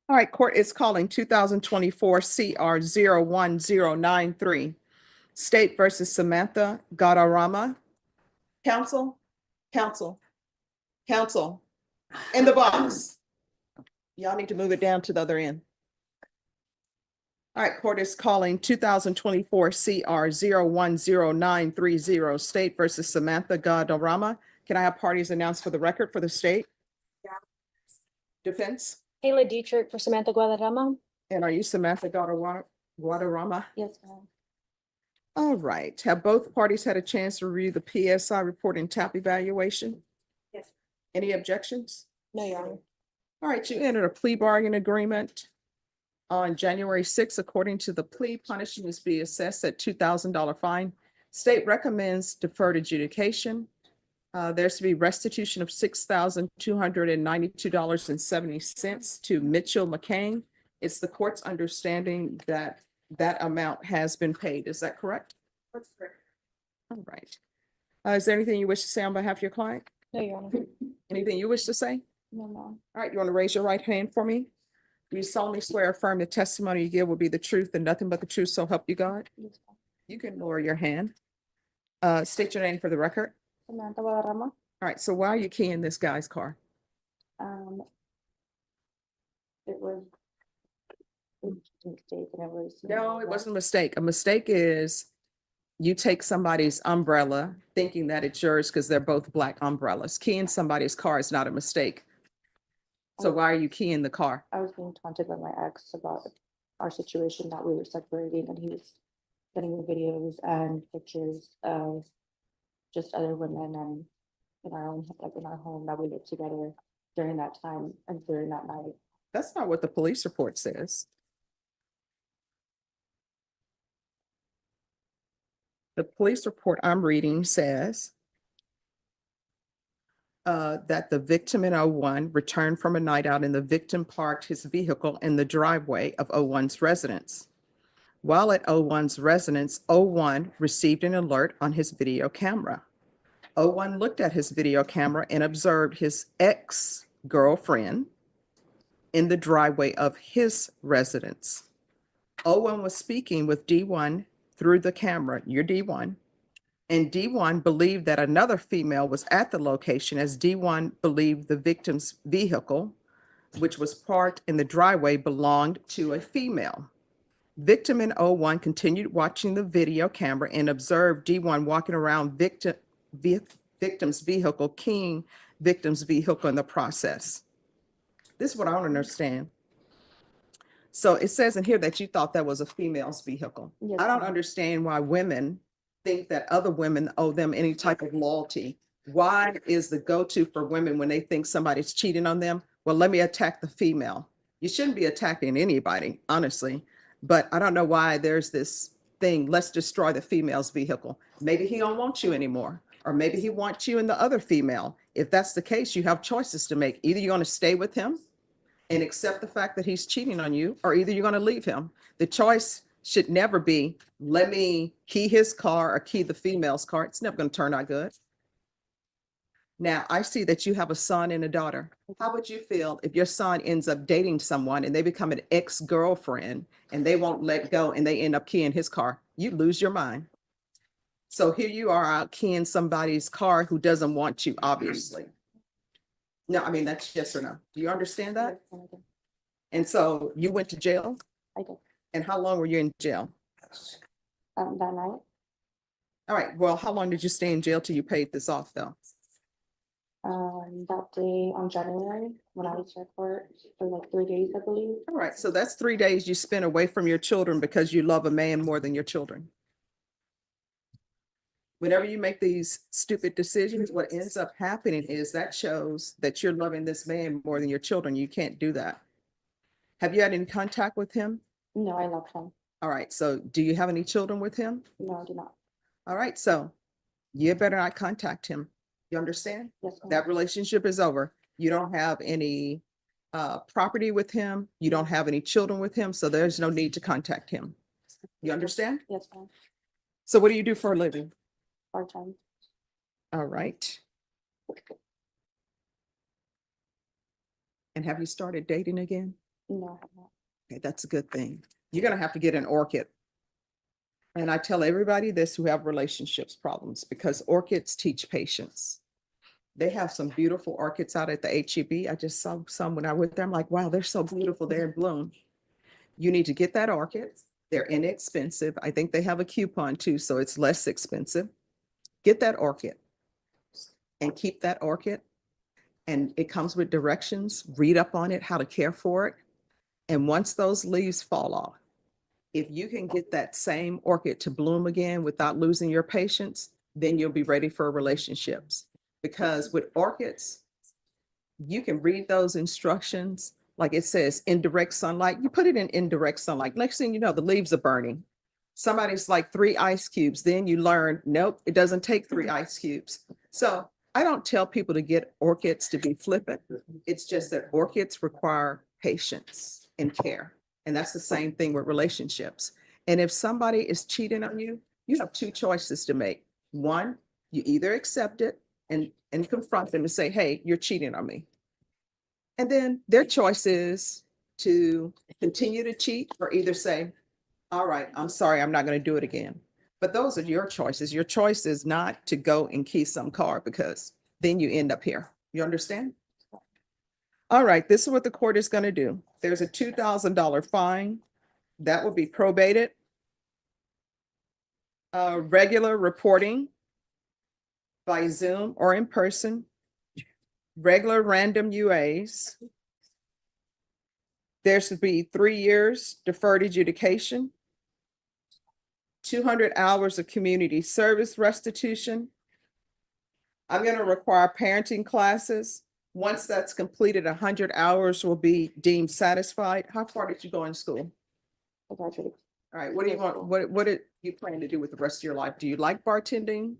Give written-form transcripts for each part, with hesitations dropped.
All right, court is calling 2024 CR 01093, State versus Samantha Gadarama. Counsel, counsel, counsel, in the box. Y'all need to move it down to the other end. All right, court is calling 2024 CR 01093, State versus Samantha Gadarama. Can I have parties announced for the record for the state? Defense? Kayla Dietrich for Samantha Guadarrama. And are you Samantha Guadarrama? Yes, ma'am. All right. Have both parties had a chance to review the PSI report and TAP evaluation? Yes. Any objections? No, Your Honor. All right, you entered a plea bargain agreement on January 6th. According to the plea, punishment is be assessed at $2,000 fine. State recommends deferred adjudication. There's to be restitution of $6,292.70 to Mitchell McCain. It's the court's understanding that that amount has been paid. Is that correct? That's correct. All right. Is there anything you wish to say on behalf of your client? No, Your Honor. Anything you wish to say? No, ma'am. All right, you want to raise your right hand for me? Do you solemnly swear or affirm the testimony you give will be the truth and nothing but the truth, so help you God? Yes, ma'am. You can lower your hand. State your name for the record. Samantha Guadarrama. All right, so why are you keying this guy's car? It was a mistake and it was. No, it wasn't a mistake. A mistake is you take somebody's umbrella thinking that it's yours because they're both black umbrellas. Keying somebody's car is not a mistake. So why are you keying the car? I was being taunted by my ex about our situation, that we were separating, and he was sending me videos and pictures of just other women and in our own, like in our home that we lived together during that time and during that night. That's not what the police report says. The police report I'm reading says that the victim in 01 returned from a night out and the victim parked his vehicle in the driveway of 01's residence. While at 01's residence, 01 received an alert on his video camera. 01 looked at his video camera and observed his ex-girlfriend in the driveway of his residence. 01 was speaking with D1 through the camera, your D1, and D1 believed that another female was at the location as D1 believed the victim's vehicle, which was parked in the driveway, belonged to a female. Victim in 01 continued watching the video camera and observed D1 walking around victim's vehicle, keying victim's vehicle in the process. This is what I don't understand. So it says in here that you thought that was a female's vehicle. Yes, I don't ma'am. understand why women think that other women owe them any type of loyalty. Why is the go-to for women when they think somebody's cheating on them? Well, let me attack the female. You shouldn't be attacking anybody, honestly. But I don't know why there's this thing, let's destroy the female's vehicle. Maybe he don't want you anymore, or maybe he wants you and the other female. If that's the case, you have choices to make. Either you're going to stay with him and accept the fact that he's cheating on you, or either you're going to leave him. The choice should never be, let me key his car or key the female's car. It's never going to turn out good. Now, I see that you have a son and a daughter. How would you feel if your son ends up dating someone and they become an ex-girlfriend and they won't let go and they end up keying his car? You lose your mind. So here you are out keying somebody's car who doesn't want you, obviously. No, I mean, that's yes or no. Do you understand that? Yes, I did. And so you went to jail? I did. And how long were you in jail? That night. All right, well, how long did you stay in jail till you paid this off though? That day on January, when I was at court for like 3 days, I believe. All right, so that's 3 days you spent away from your children because you love a man more than your children. Whenever you make these stupid decisions, what ends up happening is that shows that you're loving this man more than your children. You can't do that. Have you had any contact with him? No, I love him. All right, so do you have any children with him? No, I do not. All right, so you better not contact him. You understand? Yes, ma'am. That relationship is over. You don't have any property with him. You don't have any children with him, so there's no need to contact him. You understand? Yes, ma'am. So what do you do for a living? Part-time. All right. And have you started dating again? No, I have not. Okay, that's a good thing. You're gonna have to get an orchid. And I tell everybody this who have relationships problems because orchids teach patience. They have some beautiful orchids out at the HEB. I just saw some when I went there. I'm like, wow, they're so beautiful. They're in bloom. You need to get that orchid. They're inexpensive. I think they have a coupon too, so it's less expensive. Get that orchid and keep that orchid. And it comes with directions. Read up on it, how to care for it. And once those leaves fall off, if you can get that same orchid to bloom again without losing your patience, then you'll be ready for relationships. Because with orchids, you can read those instructions. Like it says indirect sunlight, you put it in indirect sunlight. Next thing you know, the leaves are burning. Somebody's like 3 ice cubes. Then you learn, nope, it doesn't take 3 ice cubes. So I don't tell people to get orchids to be flippant. It's just that orchids require patience and care. And that's the same thing with relationships. And if somebody is cheating on you, you have 2 choices to make. One, you either accept it and confront them and say, hey, you're cheating on me. And then their choice is to continue to cheat or either say, all right, I'm sorry, I'm not going to do it again. But those are your choices. Your choice is not to go and key some car because then you end up here. You understand? All right, this is what the court is going to do. There's a $2,000 fine that will be probated. Regular reporting by Zoom or in person. Regular random UAs. There should be 3 years deferred adjudication. 200 hours of community service restitution. I'm going to require parenting classes. Once that's completed, 100 hours will be deemed satisfied. How far did you go in school? I graduated. All right, what do you want? What did you plan to do with the rest of your life? Do you like bartending?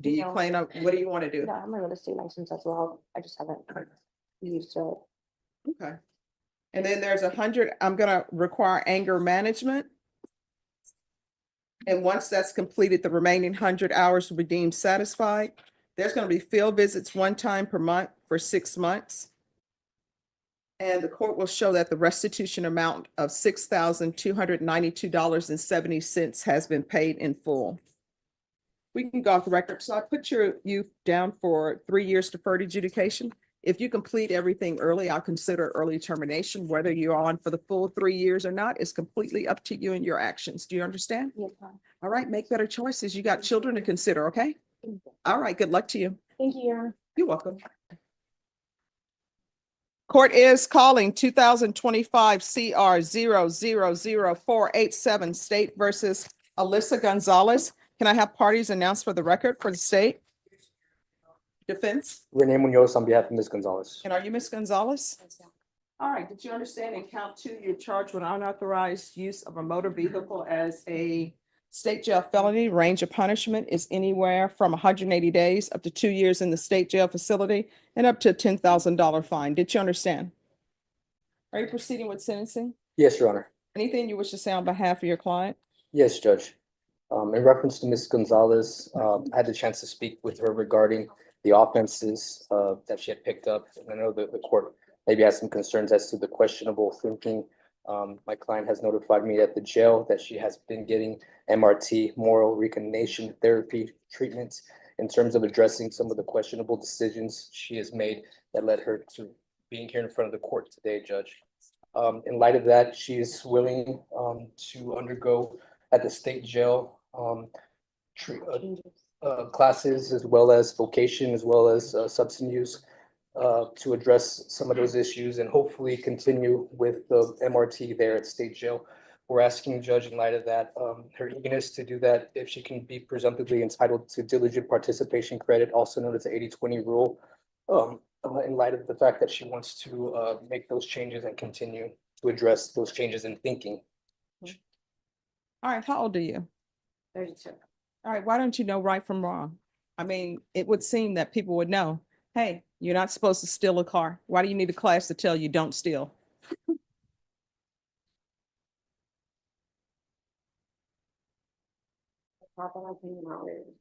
Do you No. plan on, what do you want to do? No, I'm a real estate license as well. I just haven't used it. Okay. And then there's 100, I'm gonna require anger management. And once that's completed, the remaining 100 hours will be deemed satisfied. There's gonna be field visits 1 time per month for 6 months. And the court will show that the restitution amount of $6,292.70 has been paid in full. We can go off the record. So I put you down for 3 years deferred adjudication. If you complete everything early, I'll consider early termination. Whether you're on for the full 3 years or not is completely up to you and your actions. Do you understand? Yes, ma'am. All right, make better choices. You got children to consider, okay? All right, good luck to you. Thank you, Your Honor. You're welcome. Court is calling 2025 CR 0000487 State versus Alyssa Gonzalez. Can I have parties announced for the record for the state? Defense? Renee Munoz on behalf of Ms. Gonzalez. And are you Ms. Gonzalez? All right, did you understand in count 2, you're charged with unauthorized use of a motor vehicle as a state jail felony? Range of punishment is anywhere from 180 days up to 2 years in the state jail facility and up to a $10,000 fine. Did you understand? Are you proceeding with sentencing? Yes, Your Honor. Anything you wish to say on behalf of your client? Yes, Judge. In reference to Ms. Gonzalez, I had the chance to speak with her regarding the offenses that she had picked up. And I know that the court maybe has some concerns as to the questionable thinking. My client has notified me at the jail that she has been getting MRT, moral recognition therapy treatments, in terms of addressing some of the questionable decisions she has made that led her to being here in front of the court today, Judge. In light of that, she is willing to undergo at the state jail classes, as well as vocation, as well as substance use, to address some of those issues and hopefully continue with the MRT there at state jail. We're asking the judge, in light of that, her eagerness to do that, if she can be presumptively entitled to diligent participation credit, also known as the 80-20 rule, in light of the fact that she wants to make those changes and continue to address those changes in thinking. All right, how old are you? 32. All right, why don't you know right from wrong? I mean, it would seem that people would know, hey, you're not supposed to steal a car. Why do you need a class to tell you don't steal?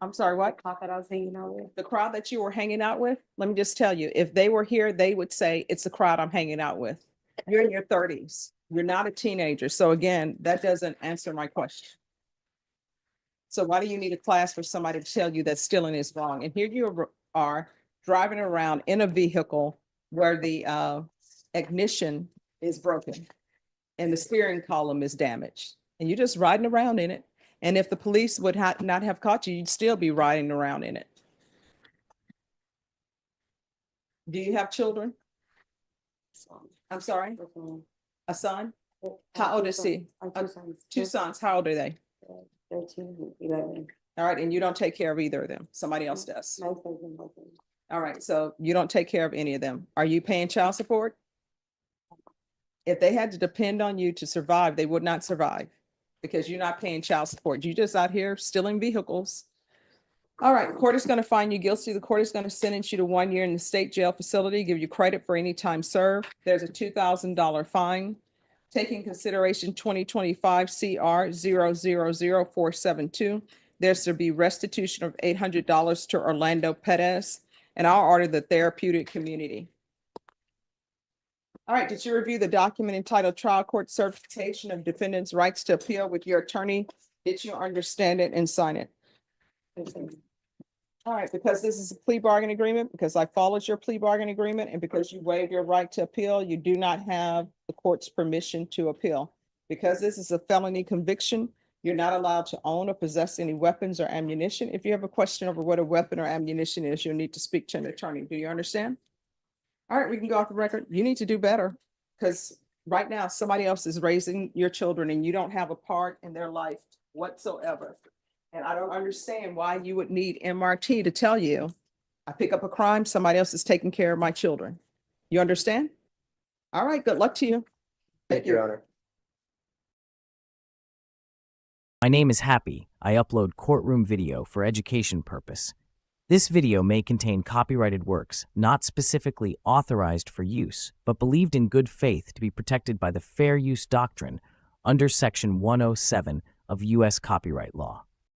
I'm sorry, what? Cop that I was hanging out with. The crowd that you were hanging out with? Let me just tell you, if they were here, they would say, it's the crowd I'm hanging out with. You're in your thirties. You're not a teenager. So again, that doesn't answer my question. So why do you need a class for somebody to tell you that stealing is wrong? And here you are driving around in a vehicle where the ignition is broken and the steering column is damaged, and you're just riding around in it. And if the police would not have caught you, you'd still be riding around in it. Do you have children? I'm sorry, a son? How old is he? Two sons. How old are they? 13, 11. All right, and you don't take care of either of them. Somebody else does. My husband wasn't. All right, so you don't take care of any of them. Are you paying child support? If they had to depend on you to survive, they would not survive because you're not paying child support. You're just out here stealing vehicles. All right, court is going to find you guilty. The court is going to sentence you to 1 year in the state jail facility, give you credit for any time served. There's a $2,000 fine. Taking consideration 2025 CR 000472, there's to be restitution of $800 to Orlando Perez, and I'll order the therapeutic community. All right, did you review the document entitled Trial Court Certification of Defendant's Rights to Appeal with your attorney? Did you understand it and sign it? All right, because this is a plea bargain agreement, because I followed your plea bargain agreement, and because you waived your right to appeal, you do not have the court's permission to appeal. Because this is a felony conviction, you're not allowed to own or possess any weapons or ammunition. If you have a question over what a weapon or ammunition is, you'll need to speak to an attorney. Do you understand? All right, we can go off the record. You need to do better, because right now somebody else is raising your children and you don't have a part in their life whatsoever. And I don't understand why you would need MRT to tell you, I pick up a crime, somebody else is taking care of my children. You understand? All right, good luck to you. Thank you, Your Honor. My name is Happy. I upload courtroom video for education purpose. This video may contain copyrighted works not specifically authorized for use, but believed in good faith to be protected by the fair use doctrine under Section 107 of U.S. copyright law.